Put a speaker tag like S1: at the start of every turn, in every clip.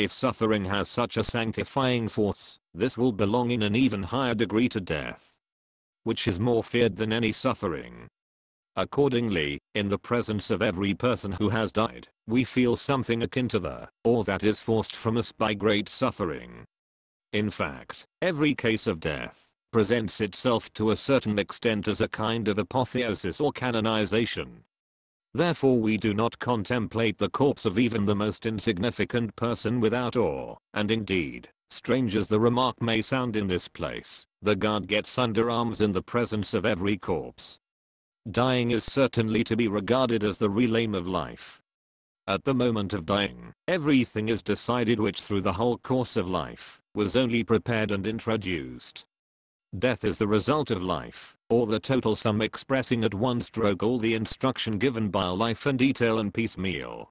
S1: If suffering has such a sanctifying force, this will belong in an even higher degree to death, which is more feared than any suffering. Accordingly, in the presence of every person who has died, we feel something akin to the, or that is forced from us by great suffering. In fact, every case of death presents itself to a certain extent as a kind of apotheosis or canonization. Therefore we do not contemplate the corpse of even the most insignificant person without awe, and indeed, strange as the remark may sound in this place, the guard gets under arms in the presence of every corpse. Dying is certainly to be regarded as the real aim of life. At the moment of dying, everything is decided which through the whole course of life was only prepared and introduced. Death is the result of life, or the total sum expressing at one stroke all the instruction given by life in detail and piecemeal.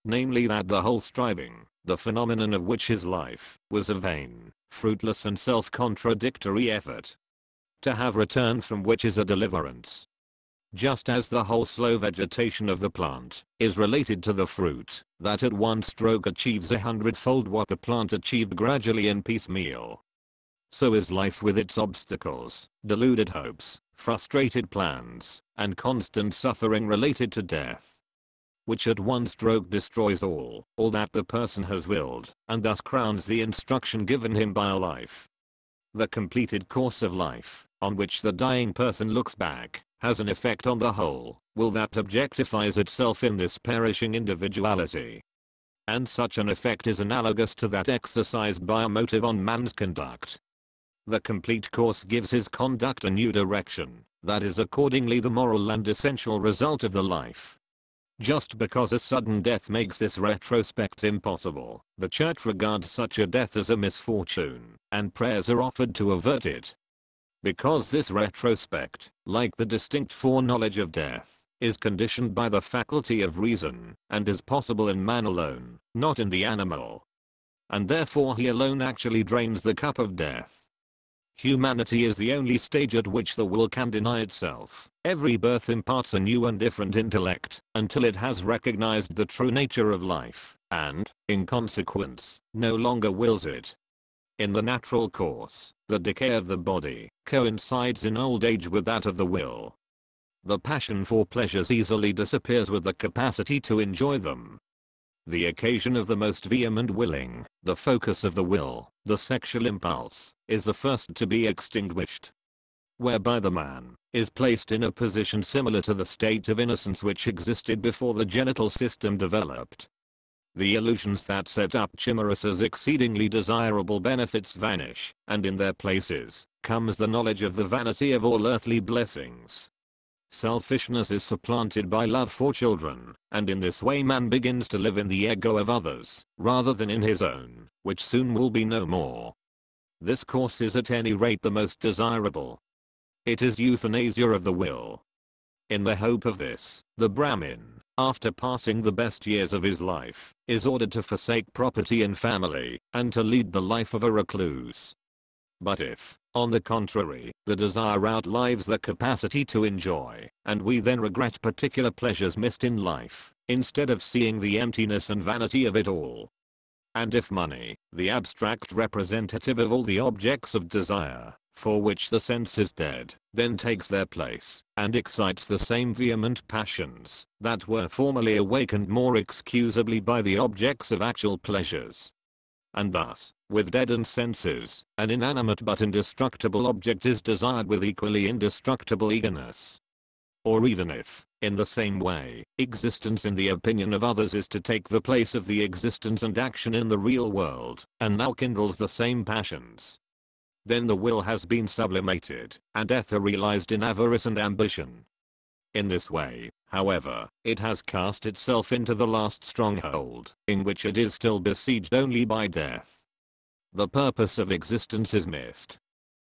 S1: Namely that the whole striving, the phenomenon of which is life, was a vain, fruitless and self-contradictory effort. To have return from which is a deliverance. Just as the whole slow vegetation of the plant is related to the fruit, that at one stroke achieves 100-fold what the plant achieved gradually in piecemeal. So is life with its obstacles, deluded hopes, frustrated plans, and constant suffering related to death, which at one stroke destroys all that the person has willed, and thus crowns the instruction given him by life. The completed course of life, on which the dying person looks back, has an effect on the whole, will that objectifies itself in this perishing individuality. And such an effect is analogous to that exercised by a motive on man's conduct. The complete course gives his conduct a new direction, that is accordingly the moral and essential result of the life. Just because a sudden death makes this retrospect impossible, the church regards such a death as a misfortune, and prayers are offered to avert it. Because this retrospect, like the distinct foreknowledge of death, is conditioned by the faculty of reason, and is possible in man alone, not in the animal. And therefore he alone actually drains the cup of death. Humanity is the only stage at which the will can deny itself. Every birth imparts a new and different intellect, until it has recognized the true nature of life, and, in consequence, no longer wills it. In the natural course, the decay of the body coincides in old age with that of the will. The passion for pleasures easily disappears with the capacity to enjoy them. The occasion of the most vehement willing, the focus of the will, the sexual impulse, is the first to be extinguished. Whereby the man is placed in a position similar to the state of innocence which existed before the genital system developed. The illusions that set up chimeras as exceedingly desirable benefits vanish, and in their places comes the knowledge of the vanity of all earthly blessings. Selfishness is supplanted by love for children, and in this way man begins to live in the ego of others, rather than in his own, which soon will be no more. This course is at any rate the most desirable. It is euthanasia of the will. In the hope of this, the Brahmin, after passing the best years of his life, is ordered to forsake property and family, and to lead the life of a recluse. But if, on the contrary, the desire outlives the capacity to enjoy, and we then regret particular pleasures missed in life, instead of seeing the emptiness and vanity of it all. And if money, the abstract representative of all the objects of desire, for which the sense is dead, then takes their place, and excites the same vehement passions, that were formerly awakened more excusably by the objects of actual pleasures. And thus, with deadened senses, an inanimate but indestructible object is desired with equally indestructible eagerness. Or even if, in the same way, existence in the opinion of others is to take the place of the existence and action in the real world, and now kindles the same passions, then the will has been sublimated, and etherealized in avarice and ambition. In this way, however, it has cast itself into the last stronghold, in which it is still besieged only by death. The purpose of existence is missed,